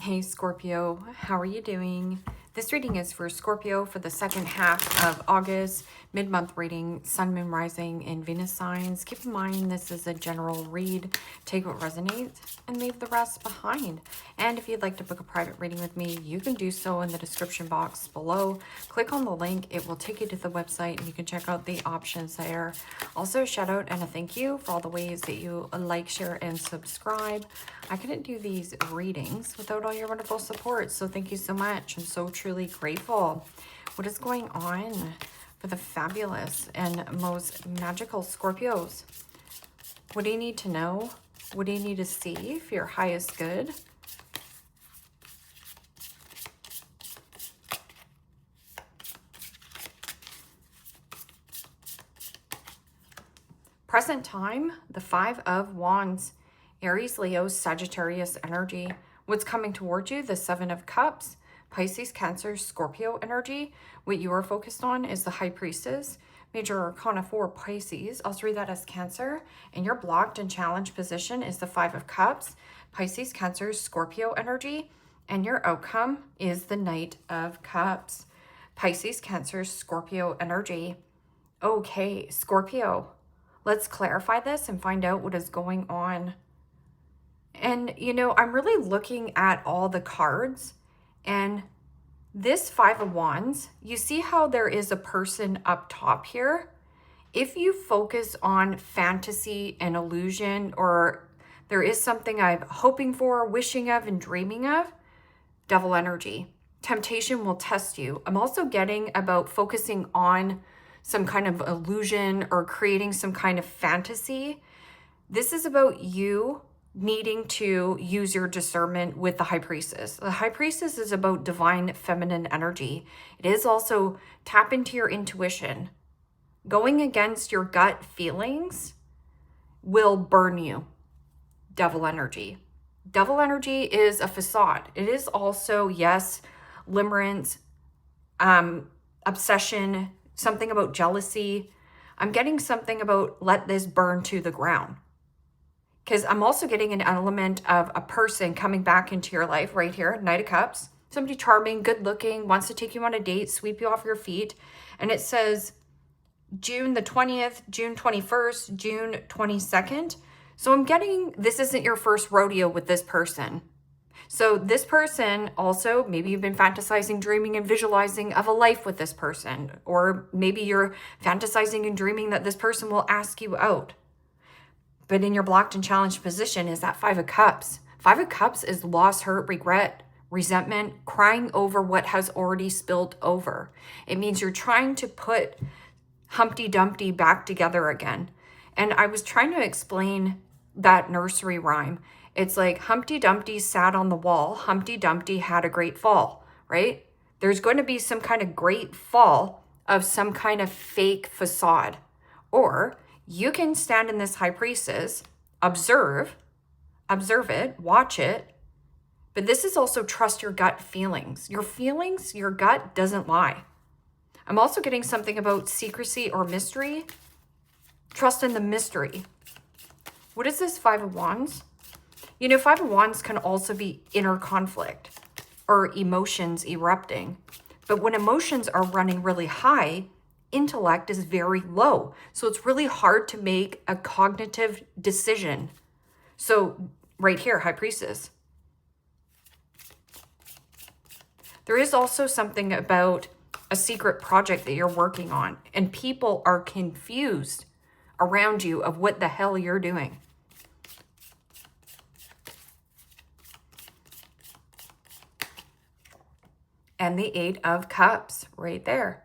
Hey Scorpio, how are you doing? This reading is for Scorpio for the second half of August, mid-month reading, Sun, Moon, Rising, and Venus signs. Keep in mind this is a general read. Take what resonates and leave the rest behind. And if you'd like to book a private reading with me, you can do so in the description box below. Click on the link. It will take you to the website and you can check out the options there. Also, a shout out and a thank you for all the ways that you like, share, and subscribe. I couldn't do these readings without all your wonderful support, so thank you so much. I'm so truly grateful. What is going on for the fabulous and most magical Scorpios? What do you need to know? What do you need to see for your highest good? Present time, the Five of Wands, Aries, Leo, Sagittarius energy. What's coming towards you? The Seven of Cups, Pisces, Cancer, Scorpio energy. What you are focused on is the High Priestess, Major Arcana 4, Pisces. I'll read that as Cancer. And your blocked and challenged position is the Five of Cups, Pisces, Cancer, Scorpio energy. And your outcome is the Knight of Cups, Pisces, Cancer, Scorpio energy. Okay, Scorpio. Let's clarify this and find out what is going on. And, you know, I'm really looking at all the cards, and this Five of Wands, you see how there is a person up top here? If you focus on fantasy and illusion, or there is something I'm hoping for, wishing of, and dreaming of, devil energy. Temptation will test you. I'm also getting about focusing on some kind of illusion or creating some kind of fantasy. This is about you needing to use your discernment with the High Priestess. The High Priestess is about divine feminine energy. It is also tap into your intuition. Going against your gut feelings will burn you. Devil energy. Devil energy is a facade. It is also, yes, limerence, obsession, something about jealousy. I'm getting something about let this burn to the ground. Because I'm also getting an element of a person coming back into your life right here, Knight of Cups. Somebody charming, good looking, wants to take you on a date, sweep you off your feet. And it says June the 20th, June 21st, June 22nd. So I'm getting this isn't your first rodeo with this person. So this person also, maybe you've been fantasizing, dreaming, and visualizing of a life with this person. Or maybe you're fantasizing and dreaming that this person will ask you out. But in your blocked and challenged position is that Five of Cups. Five of Cups is loss, hurt, regret, resentment, crying over what has already spilled over. It means you're trying to put Humpty Dumpty back together again. And I was trying to explain that nursery rhyme. It's like Humpty Dumpty sat on the wall. Humpty Dumpty had a great fall, right? There's going to be some kind of great fall of some kind of fake facade. Or you can stand in this High Priestess, observe it, watch it. But this is also trust your gut feelings. Your feelings, your gut doesn't lie. I'm also getting something about secrecy or mystery. Trust in the mystery. What is this Five of Wands? You know, Five of Wands can also be inner conflict or emotions erupting. But when emotions are running really high, intellect is very low. So it's really hard to make a cognitive decision. So right here, High Priestess. There is also something about a secret project that you're working on, and people are confused around you of what the hell you're doing. And the Eight of Cups right there.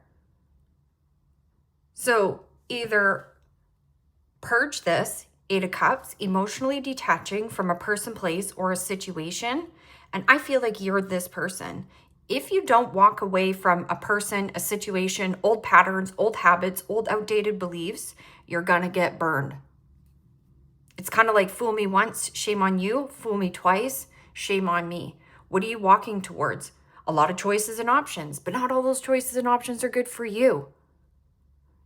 So either purge this, Eight of Cups, emotionally detaching from a person, place, or a situation. And I feel like you're this person. If you don't walk away from a person, a situation, old patterns, old habits, old outdated beliefs, you're gonna get burned. It's kind of like fool me once, shame on you. Fool me twice, shame on me. What are you walking towards? A lot of choices and options, but not all those choices and options are good for you.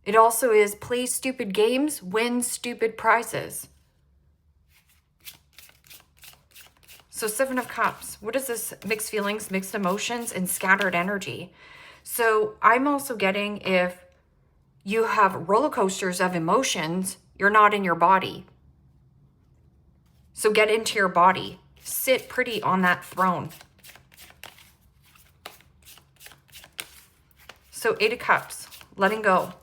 It also is play stupid games, win stupid prizes. So 7 of Cups, what is this? Mixed feelings, mixed emotions, and scattered energy. So I'm also getting, if you have roller coasters of emotions, you're not in your body. So get into your body. Sit pretty on that throne. So 8 of Cups, letting go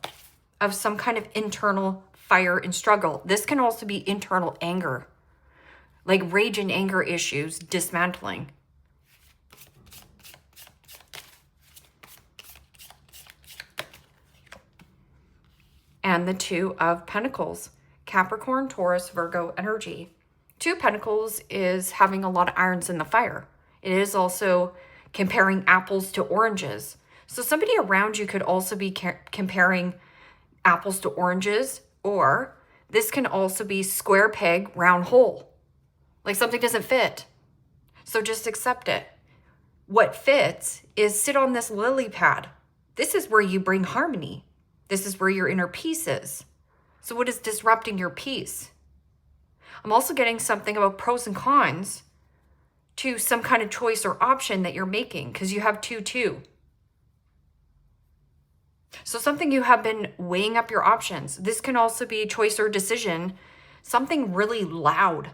of some kind of internal fire and struggle. This can also be internal anger, like rage and anger issues, dismantling. And the 2 of Pentacles, Capricorn, Taurus, Virgo energy. 2 of Pentacles is having a lot of irons in the fire. It is also comparing apples to oranges. So somebody around you could also be comparing apples to oranges, or this can also be square peg, round hole. Like something doesn't fit. So just accept it. What fits is sit on this lily pad. This is where you bring harmony. This is where your inner peace is. So what is disrupting your peace? I'm also getting something about pros and cons to some kind of choice or option that you're making, because you have 2-2. So something you have been weighing up your options. This can also be choice or decision, something really loud.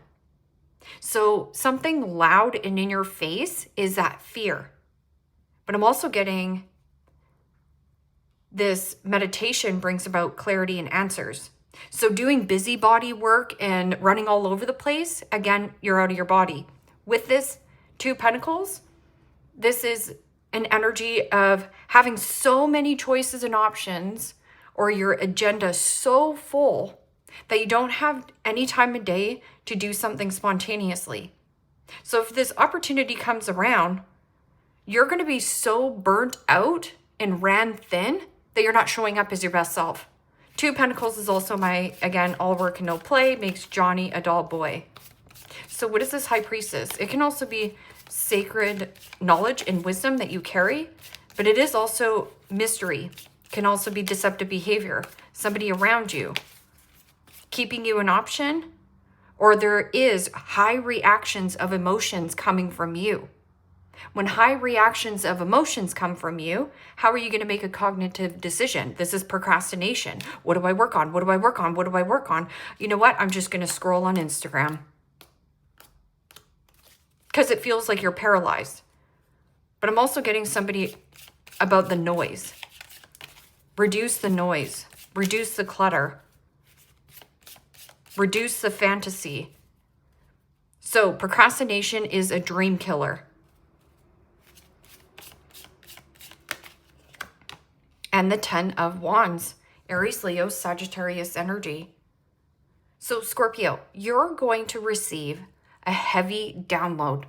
So something loud and in your face is that fear. But I'm also getting this meditation brings about clarity and answers. So doing busybody work and running all over the place, again, you're out of your body. With this 2 Pentacles, this is an energy of having so many choices and options, or your agenda so full that you don't have any time of day to do something spontaneously. So if this opportunity comes around, you're going to be so burnt out and ran thin that you're not showing up as your best self. 2 Pentacles is also my, again, all work and no play makes Johnny a dull boy. So what is this High Priestess? It can also be sacred knowledge and wisdom that you carry, but it is also mystery. It can also be deceptive behavior. Somebody around you keeping you an option, or there is high reactions of emotions coming from you. When high reactions of emotions come from you, how are you going to make a cognitive decision? This is procrastination. What do I work on? What do I work on? What do I work on? You know what? I'm just going to scroll on Instagram. Because it feels like you're paralyzed. But I'm also getting somebody about the noise. Reduce the noise. Reduce the clutter. Reduce the fantasy. So procrastination is a dream killer. And the 10 of Wands, Aries, Leo, Sagittarius energy. So Scorpio, you're going to receive a heavy download.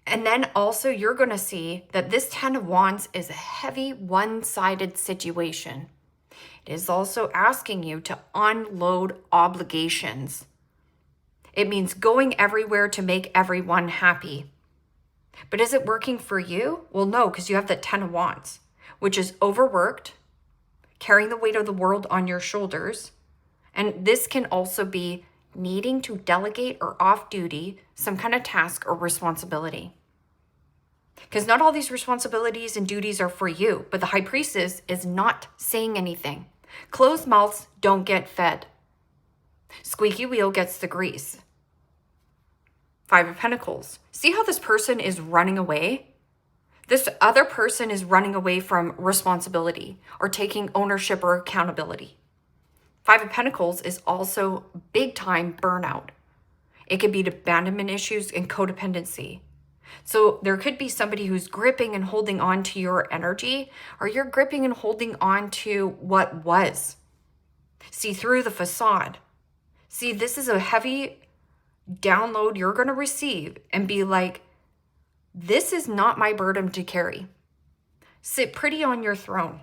And then also you're going to see that this 10 of Wands is a heavy one-sided situation. It is also asking you to unload obligations. It means going everywhere to make everyone happy. But is it working for you? Well, no, because you have that 10 of Wands, which is overworked, carrying the weight of the world on your shoulders. And this can also be needing to delegate or off duty some kind of task or responsibility. Because not all these responsibilities and duties are for you, but the High Priestess is not saying anything. Closed mouths don't get fed. Squeaky wheel gets the grease. 5 of Pentacles. See how this person is running away? This other person is running away from responsibility or taking ownership or accountability. 5 of Pentacles is also big time burnout. It could be abandonment issues and codependency. So there could be somebody who's gripping and holding on to your energy, or you're gripping and holding on to what was. See through the facade. See, this is a heavy download you're going to receive and be like, this is not my burden to carry. Sit pretty on your throne.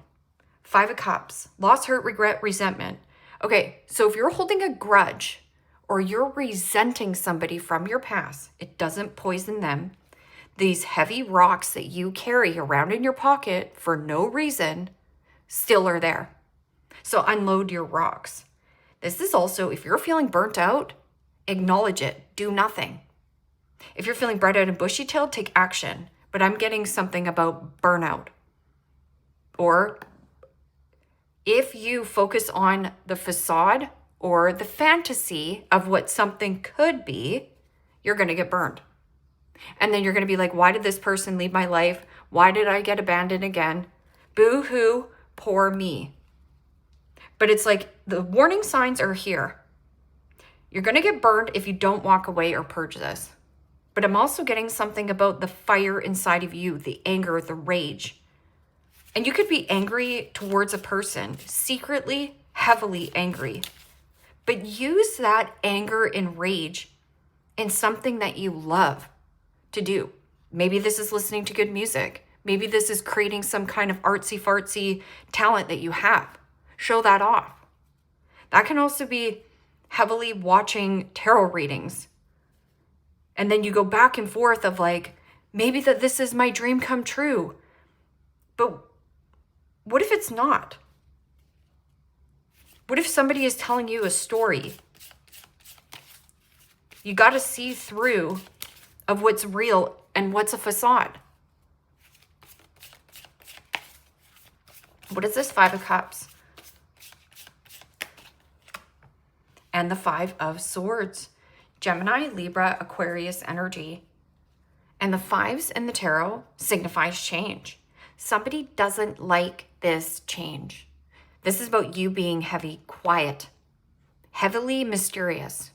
5 of Cups, loss, hurt, regret, resentment. Okay, so if you're holding a grudge or you're resenting somebody from your past, it doesn't poison them. These heavy rocks that you carry around in your pocket for no reason still are there. So unload your rocks. This is also, if you're feeling burnt out, acknowledge it. Do nothing. If you're feeling bright-eyed and bushy-tailed, take action. But I'm getting something about burnout. Or if you focus on the facade or the fantasy of what something could be, you're going to get burned. And then you're going to be like, why did this person leave my life? Why did I get abandoned again? Boo-hoo, poor me. But it's like the warning signs are here. You're going to get burned if you don't walk away or purge this. But I'm also getting something about the fire inside of you, the anger, the rage. And you could be angry towards a person, secretly, heavily angry. But use that anger and rage in something that you love to do. Maybe this is listening to good music. Maybe this is creating some kind of artsy-fartsy talent that you have. Show that off. That can also be heavily watching tarot readings. And then you go back and forth of like, maybe that this is my dream come true. But what if it's not? What if somebody is telling you a story? You got to see through of what's real and what's a facade. What is this? 5 of Cups. And the 5 of Swords. Gemini, Libra, Aquarius energy. And the 5s in the tarot signifies change. Somebody doesn't like this change. This is about you being heavy, quiet, heavily mysterious.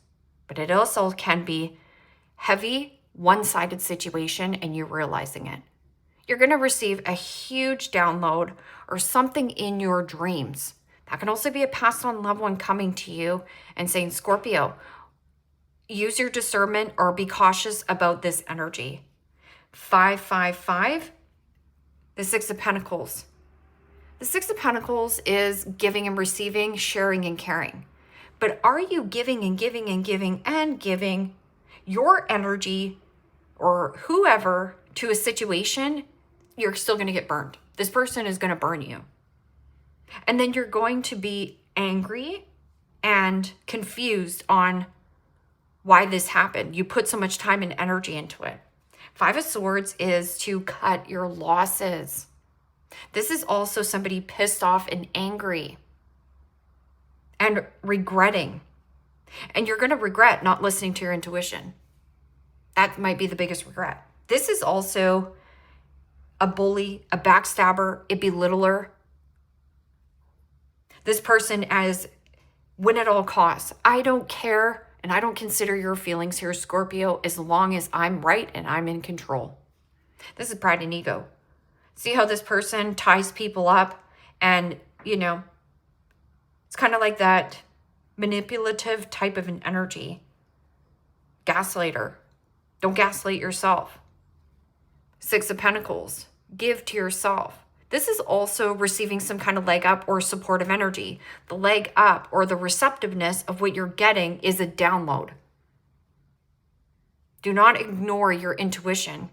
But it also can be heavy, one-sided situation and you're realizing it. You're going to receive a huge download or something in your dreams. That can also be a passed on loved one coming to you and saying, Scorpio, use your discernment or be cautious about this energy. 555, the 6 of Pentacles. The 6 of Pentacles is giving and receiving, sharing and caring. But are you giving and giving and giving and giving your energy or whoever to a situation? You're still going to get burned. This person is going to burn you. And then you're going to be angry and confused on why this happened. You put so much time and energy into it. 5 of Swords is to cut your losses. This is also somebody pissed off and angry and regretting. And you're going to regret not listening to your intuition. That might be the biggest regret. This is also a bully, a backstabber, a belittler. This person as win at all costs. I don't care and I don't consider your feelings here, Scorpio, as long as I'm right and I'm in control. This is pride and ego. See how this person ties people up and, it's kind of like that manipulative type of an energy. Gaslighter. Don't gaslight yourself. 6 of Pentacles. Give to yourself. This is also receiving some kind of leg up or supportive energy. The leg up or the receptiveness of what you're getting is a download. Do not ignore your intuition.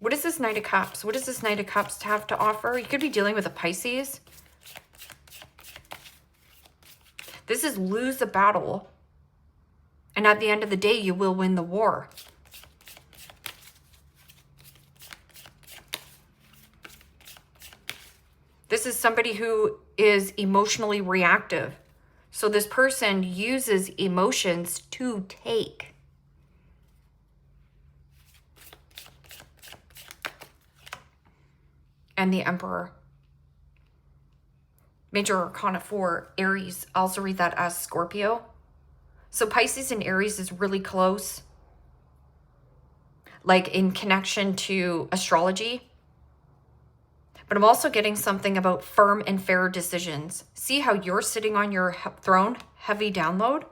What is this Knight of Cups? What does this Knight of Cups have to offer? You could be dealing with a Pisces. This is lose the battle. And at the end of the day, you will win the war. This is somebody who is emotionally reactive. So this person uses emotions to take. And the Emperor. Major Arcana 4, Aries. I also read that as Scorpio. So Pisces and Aries is really close. Like in connection to astrology. But I'm also getting something about firm and fair decisions. See how you're sitting on your throne, heavy download?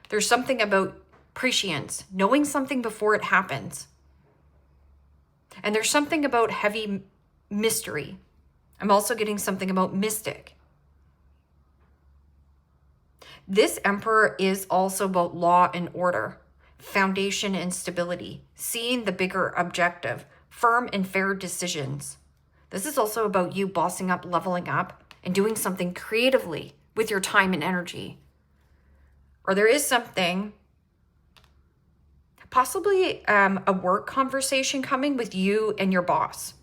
There's something about prescience, knowing something before it happens. And there's something about heavy mystery. I'm also getting something about mystic. This Emperor is also about law and order, foundation and stability, seeing the bigger objective, firm and fair decisions. This is also about you bossing up, leveling up, and doing something creatively with your time and energy. Or there is something Possibly a work conversation coming with you and your boss.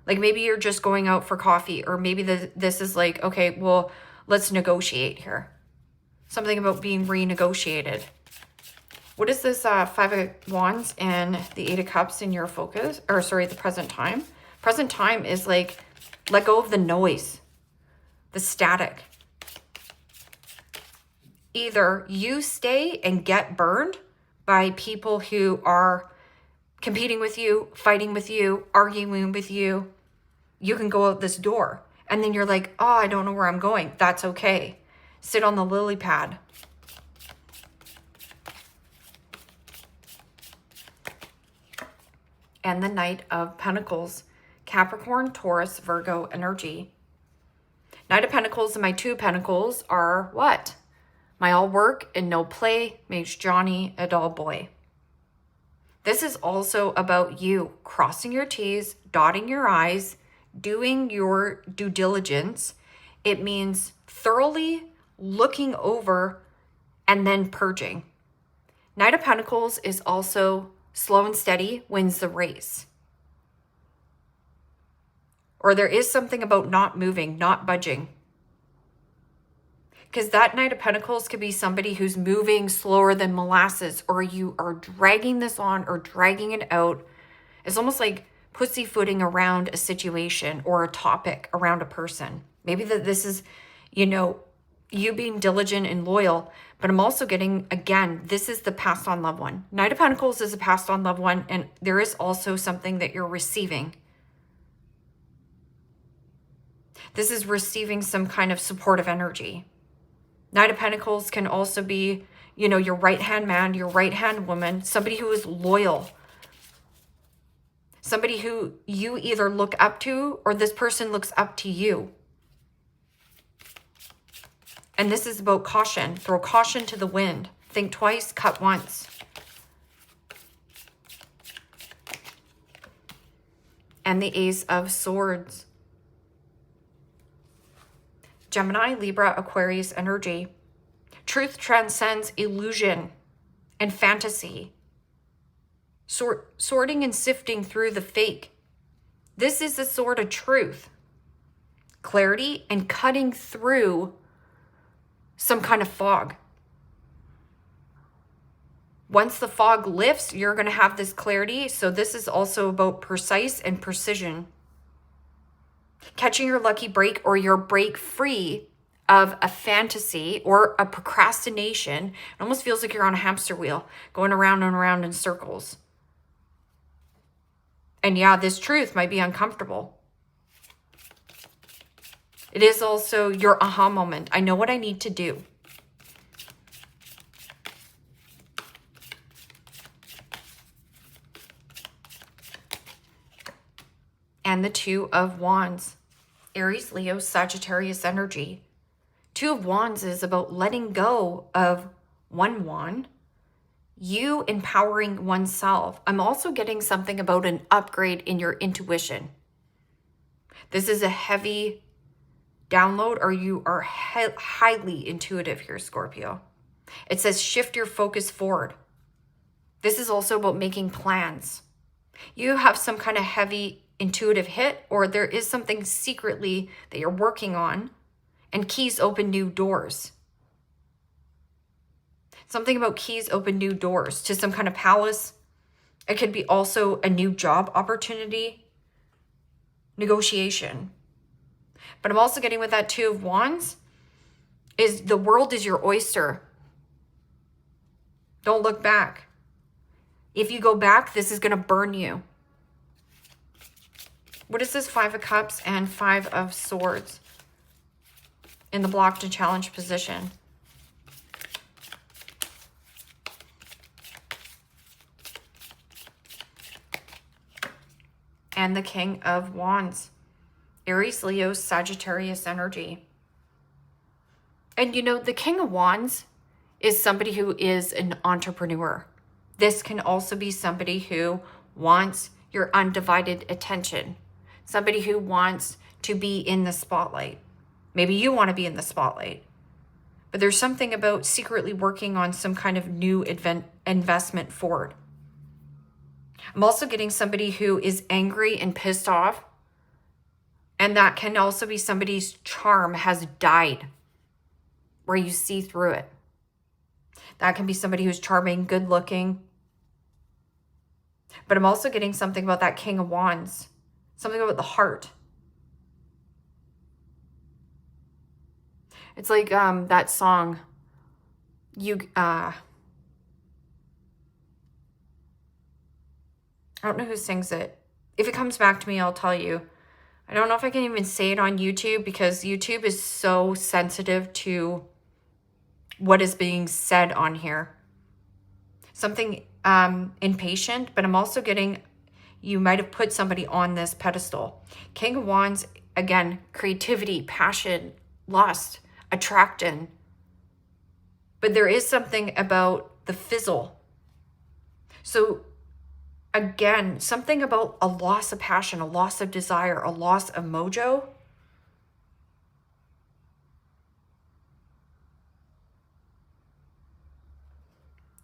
Like maybe you're just going out for coffee, or maybe this is like, okay, well, let's negotiate here. Something about being renegotiated. What is this 5 of Wands and the 8 of Cups in your focus? Or sorry, the present time. Present time is like, let go of the noise, the static. Either you stay and get burned by people who are competing with you, fighting with you, arguing with you. You can go out this door. And then you're like, oh, I don't know where I'm going. That's okay. Sit on the lily pad. And the Knight of Pentacles, Capricorn, Taurus, Virgo energy. Knight of Pentacles and my 2 Pentacles are what? My all work and no play makes Johnny a dull boy. This is also about you crossing your T's, dotting your I's, doing your due diligence. It means thoroughly looking over and then purging. Knight of Pentacles is also slow and steady wins the race. Or there is something about not moving, not budging. Because that Knight of Pentacles could be somebody who's moving slower than molasses, or you are dragging this on or dragging it out. It's almost like pussyfooting around a situation or a topic around a person. Maybe that this is, you being diligent and loyal, but I'm also getting, again, this is the passed on loved one. Knight of Pentacles is a passed on loved one, and there is also something that you're receiving. This is receiving some kind of supportive energy. Knight of Pentacles can also be, your right-hand man, your right-hand woman, somebody who is loyal. Somebody who you either look up to or this person looks up to you. And this is about caution. Throw caution to the wind. Think twice, cut once. And the Ace of Swords. Gemini, Libra, Aquarius energy. Truth transcends illusion and fantasy. Sorting and sifting through the fake. This is the sword of truth. Clarity and cutting through some kind of fog. Once the fog lifts, you're going to have this clarity. So this is also about precise and precision. Catching your lucky break or your break free of a fantasy or a procrastination. It almost feels like you're on a hamster wheel going around and around in circles. And yeah, this truth might be uncomfortable. It is also your aha moment. I know what I need to do. And the 2 of Wands. Aries, Leo, Sagittarius energy. 2 of Wands is about letting go of one wand. You empowering oneself. I'm also getting something about an upgrade in your intuition. This is a heavy download, or you are highly intuitive here, Scorpio. It says shift your focus forward. This is also about making plans. You have some kind of heavy intuitive hit, or there is something secretly that you're working on, and keys open new doors. Something about keys open new doors to some kind of palace. It could be also a new job opportunity, negotiation. But I'm also getting with that 2 of Wands is the world is your oyster. Don't look back. If you go back, this is going to burn you. What is this 5 of Cups and 5 of Swords in the blocked and challenged position? And the King of Wands. Aries, Leo, Sagittarius energy. And the King of Wands is somebody who is an entrepreneur. This can also be somebody who wants your undivided attention. Somebody who wants to be in the spotlight. Maybe you want to be in the spotlight. But there's something about secretly working on some kind of new investment forward. I'm also getting somebody who is angry and pissed off. And that can also be somebody's charm has died, where you see through it. That can be somebody who's charming, good looking. But I'm also getting something about that King of Wands, something about the heart. It's like that song, I don't know who sings it. If it comes back to me, I'll tell you. I don't know if I can even say it on YouTube because YouTube is so sensitive to what is being said on here. Something impatient, but I'm also getting, you might have put somebody on this pedestal. King of Wands, again, creativity, passion, lust, attraction. But there is something about the fizzle. So again, something about a loss of passion, a loss of desire, a loss of mojo.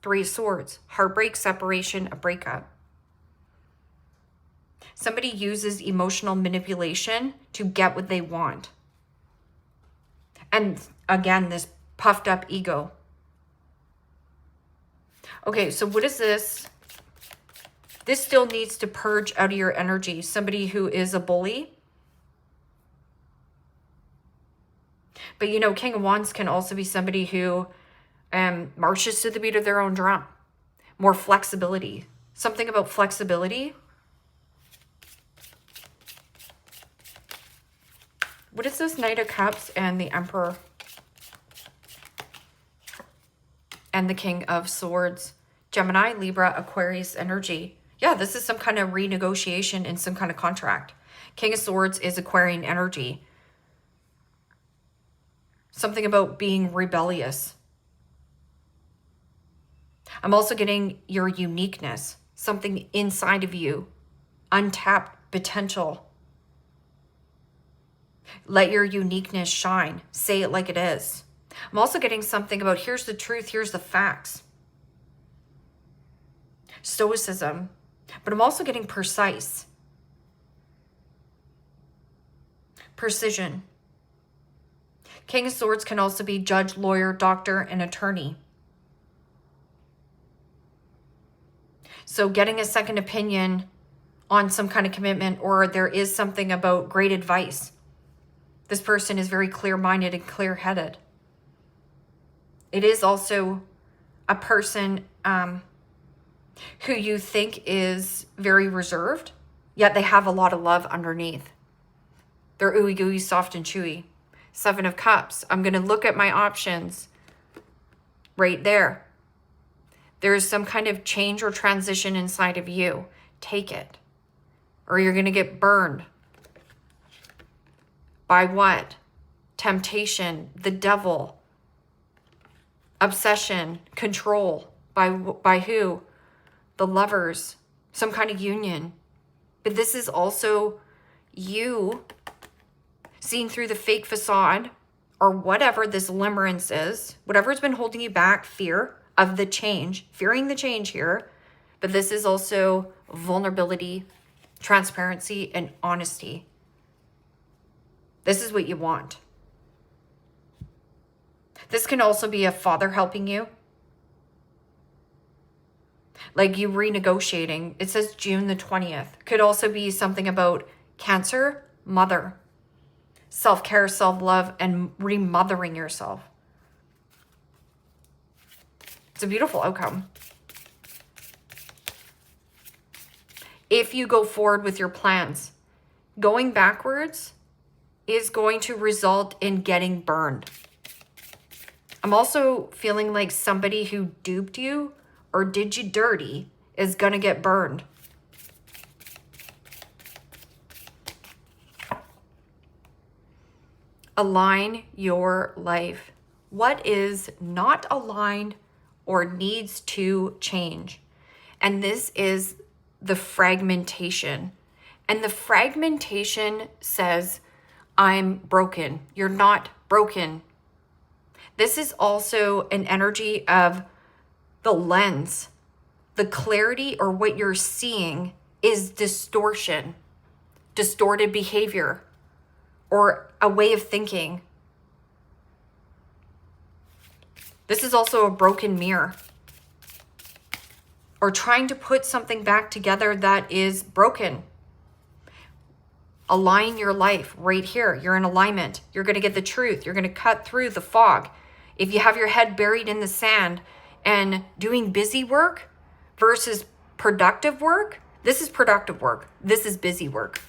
Three of Swords, heartbreak, separation, a breakup. Somebody uses emotional manipulation to get what they want. And again, this puffed up ego. Okay, so what is this? This still needs to purge out of your energy. Somebody who is a bully. But you know, King of Wands can also be somebody who marches to the beat of their own drum. More flexibility. Something about flexibility. What is this? Knight of Cups and the Emperor. And the King of Swords. Gemini, Libra, Aquarius energy. Yeah, this is some kind of renegotiation in some kind of contract. King of Swords is Aquarian energy. Something about being rebellious. I'm also getting your uniqueness. Something inside of you. Untapped potential. Let your uniqueness shine. Say it like it is. I'm also getting something about here's the truth, here's the facts. Stoicism. But I'm also getting precise. Precision. King of Swords can also be judge, lawyer, doctor, and attorney. So getting a second opinion on some kind of commitment, or there is something about great advice. This person is very clear-minded and clear-headed. It is also a person who you think is very reserved, yet they have a lot of love underneath. They're ooey gooey, soft and chewy. Seven of Cups. I'm going to look at my options right there. There's some kind of change or transition inside of you. Take it. Or you're going to get burned. By what? Temptation, the devil, obsession, control. By who? The lovers, some kind of union. But this is also you seeing through the fake facade or whatever this limerence is, whatever's been holding you back, fear of the change, fearing the change here. But this is also vulnerability, transparency, and honesty. This is what you want. This can also be a father helping you. Like you renegotiating. It says June the 20th. Could also be something about Cancer, mother. Self-care, self-love, and remothering yourself. It's a beautiful outcome. If you go forward with your plans, going backwards is going to result in getting burned. I'm also feeling like somebody who duped you or did you dirty is going to get burned. Align your life. What is not aligned or needs to change? And this is the fragmentation. And the fragmentation says, I'm broken. You're not broken. This is also an energy of the lens the clarity or what you're seeing is distortion, distorted behavior, or a way of thinking. This is also a broken mirror, or trying to put something back together that is broken. Align your life right here. You're in alignment. You're going to get the truth. You're going to cut through the fog. If you have your head buried in the sand and doing busy work versus productive work, this is productive work. This is busy work.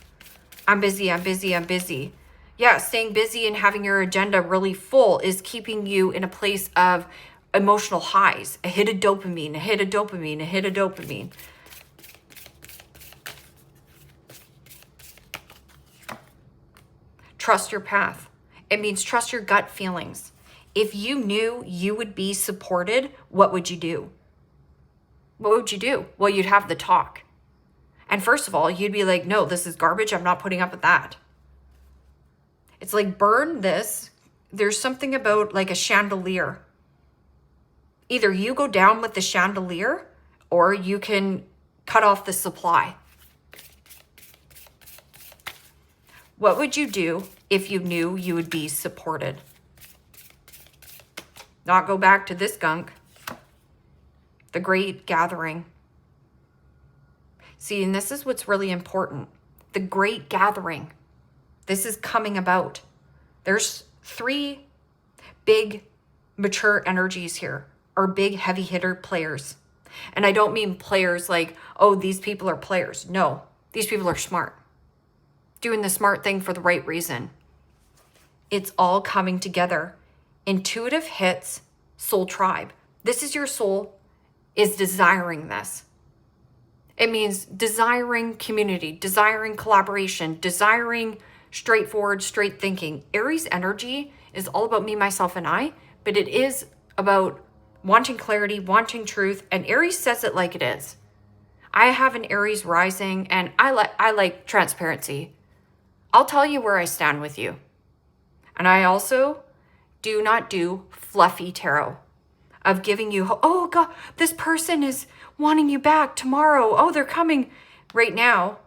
I'm busy, I'm busy, I'm busy. Yeah, staying busy and having your agenda really full is keeping you in a place of emotional highs, a hit of dopamine, a hit of dopamine, a hit of dopamine. Trust your path. It means trust your gut feelings. If you knew you would be supported, what would you do? What would you do? Well, you'd have the talk. And first of all, you'd be like, no, this is garbage. I'm not putting up with that. It's like, burn this. There's something about like a chandelier. Either you go down with the chandelier or you can cut off the supply. What would you do if you knew you would be supported? Not go back to this gunk. The great gathering. See, and this is what's really important. The great gathering. This is coming about. There's 3 big mature energies here, or big heavy hitter players. And I don't mean players like, oh, these people are players. No, these people are smart. Doing the smart thing for the right reason. It's all coming together. Intuitive hits, soul tribe. This is your soul is desiring this. It means desiring community, desiring collaboration, desiring straightforward, straight thinking. Aries energy is all about me, myself, and I, but it is about wanting clarity, wanting truth, and Aries says it like it is. I have an Aries rising, and I like transparency. I'll tell you where I stand with you. And I also do not do fluffy tarot of giving you, oh God, this person is wanting you back tomorrow. Oh, they're coming right now.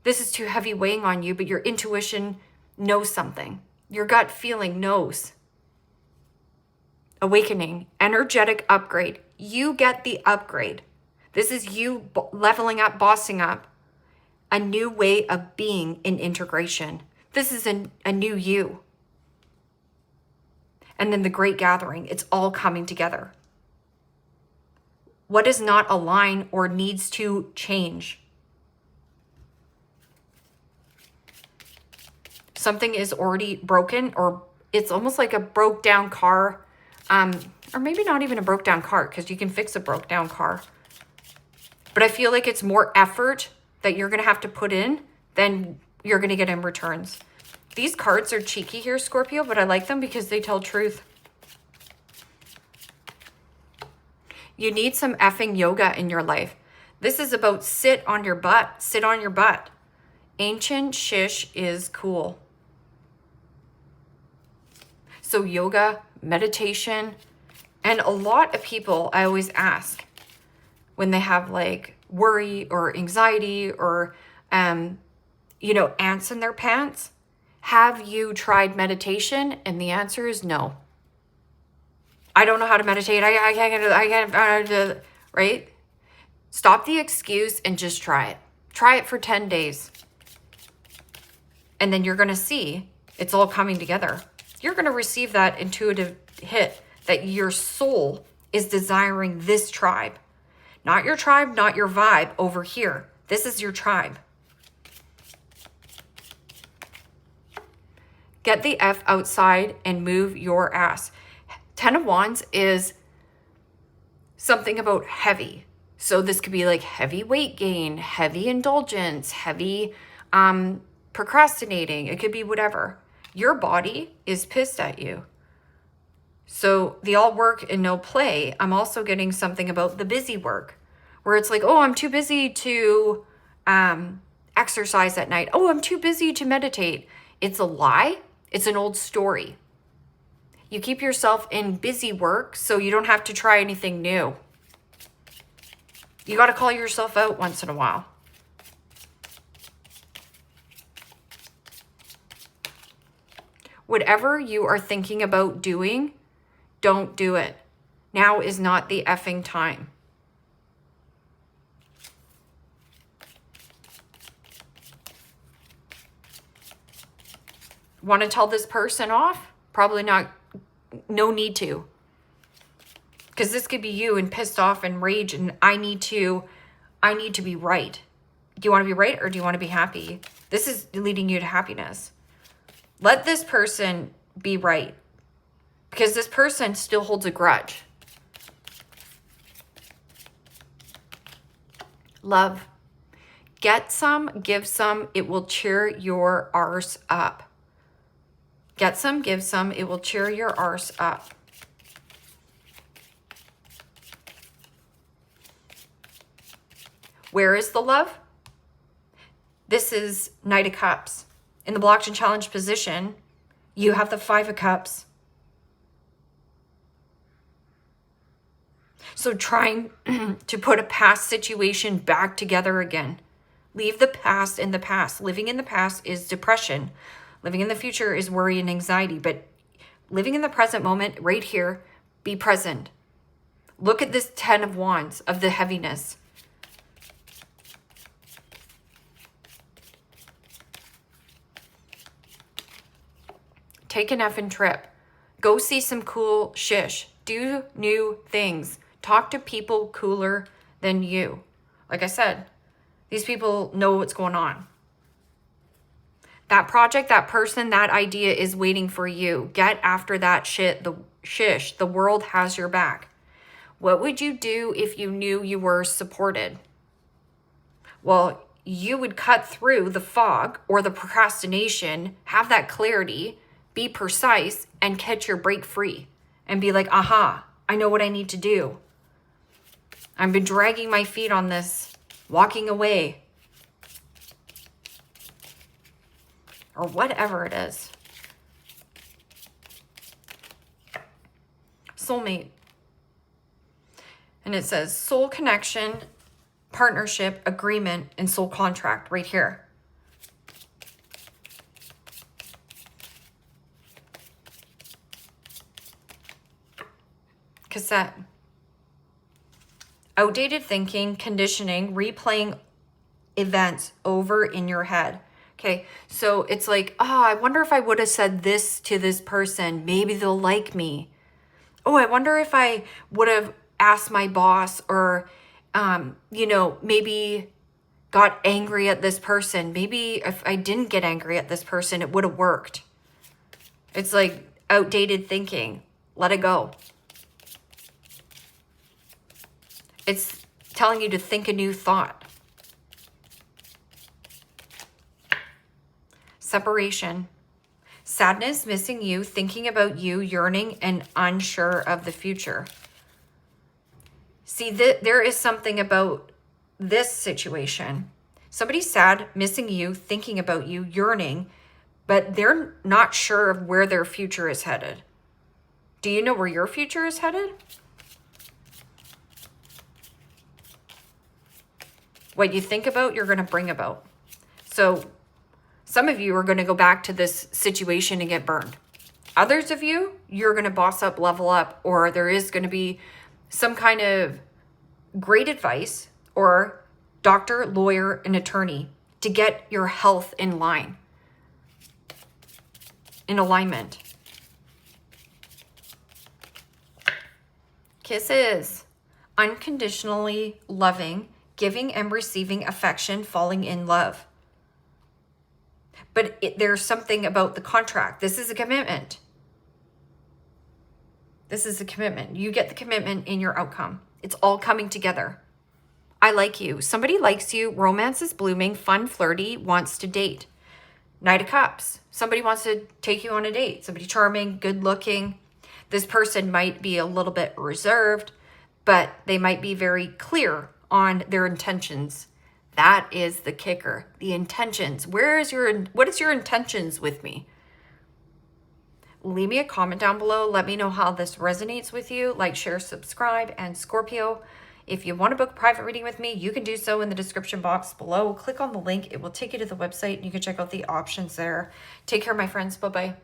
This is too heavy weighing on you, but your intuition knows something. Your gut feeling knows. Awakening, energetic upgrade. You get the upgrade. This is you leveling up, bossing up. A new way of being in integration. This is a new you. And then the great gathering. It's all coming together. What does not align or needs to change? Something is already broken, or it's almost like a broke down car. Or maybe not even a broke down car, because you can fix a broke down car. But I feel like it's more effort that you're going to have to put in than you're going to get in returns. These cards are cheeky here, Scorpio, but I like them because they tell truth. You need some effing yoga in your life. This is about sit on your butt. Sit on your butt. Ancient shish is cool. So yoga, meditation, and a lot of people I always ask when they have like worry or anxiety or, ants in their pants. Have you tried meditation? And the answer is no. I don't know how to meditate. I can't, right? Stop the excuse and just try it. Try it for 10 days. And then you're going to see it's all coming together. You're going to receive that intuitive hit that your soul is desiring this tribe. Not your tribe, not your vibe over here. This is your tribe. Get the F outside and move your ass. 10 of Wands is something about heavy. So this could be like heavy weight gain, heavy indulgence, heavy procrastinating. It could be whatever. Your body is pissed at you. So the all work and no play, I'm also getting something about the busy work where it's like, oh, I'm too busy to exercise at night. Oh, I'm too busy to meditate. It's a lie. It's an old story. You keep yourself in busy work so you don't have to try anything new. You got to call yourself out once in a while. Whatever you are thinking about doing, don't do it. Now is not the effing time. Want to tell this person off? Probably not. No need to. Because this could be you and pissed off and rage, and I need to be right. Do you want to be right, or do you want to be happy? This is leading you to happiness. Let this person be right, because this person still holds a grudge. Love. Get some, give some, it will cheer your arse up. Get some, give some, it will cheer your arse up. Where is the love? This is Knight of Cups. In the Blockchain Challenge position, you have the Five of Cups. So trying to put a past situation back together again. Leave the past in the past. Living in the past is depression. Living in the future is worry and anxiety. But living in the present moment, right here, be present. Look at this 10 of Wands, of the heaviness. Take an effing trip. Go see some cool shish. Do new things. Talk to people cooler than you. Like I said, these people know what's going on. That project, that person, that idea is waiting for you. Get after that shit, the shish. The world has your back. What would you do if you knew you were supported? Well, you would cut through the fog or the procrastination, have that clarity, be precise, and catch your break free. And be like, aha, I know what I need to do. I've been dragging my feet on this, walking away. Or whatever it is. Soulmate. And it says soul connection, partnership, agreement, and soul contract right here. Cassette. Outdated thinking, conditioning, replaying events over in your head. Okay, so it's like, oh, I wonder if I would have said this to this person. Maybe they'll like me. Oh, I wonder if I would have asked my boss or, maybe got angry at this person. Maybe if I didn't get angry at this person, it would have worked. It's like outdated thinking. Let it go. It's telling you to think a new thought. Separation. Sadness, missing you, thinking about you, yearning, and unsure of the future. See, there is something about this situation. Somebody's sad, missing you, thinking about you, yearning, but they're not sure of where their future is headed. Do you know where your future is headed? What you think about, you're going to bring about. So some of you are going to go back to this situation and get burned. Others of you, you're going to boss up, level up, or there is going to be some kind of great advice or doctor, lawyer, and attorney to get your health in line, in alignment. Kisses. Unconditionally loving, giving and receiving affection, falling in love. But there's something about the contract. This is a commitment. This is a commitment. You get the commitment in your outcome. It's all coming together. I like you. Somebody likes you. Romance is blooming. Fun, flirty, wants to date. Knight of Cups. Somebody wants to take you on a date. Somebody charming, good looking. This person might be a little bit reserved, but they might be very clear on their intentions. That is the kicker. The intentions. What is your intentions with me? Leave me a comment down below. Let me know how this resonates with you. Like, share, subscribe. And Scorpio, If you want to book a private reading with me, you can do so in the description box below. Click on the link. It will take you to the website and you can check out the options there. Take care, my friends. Bye-bye.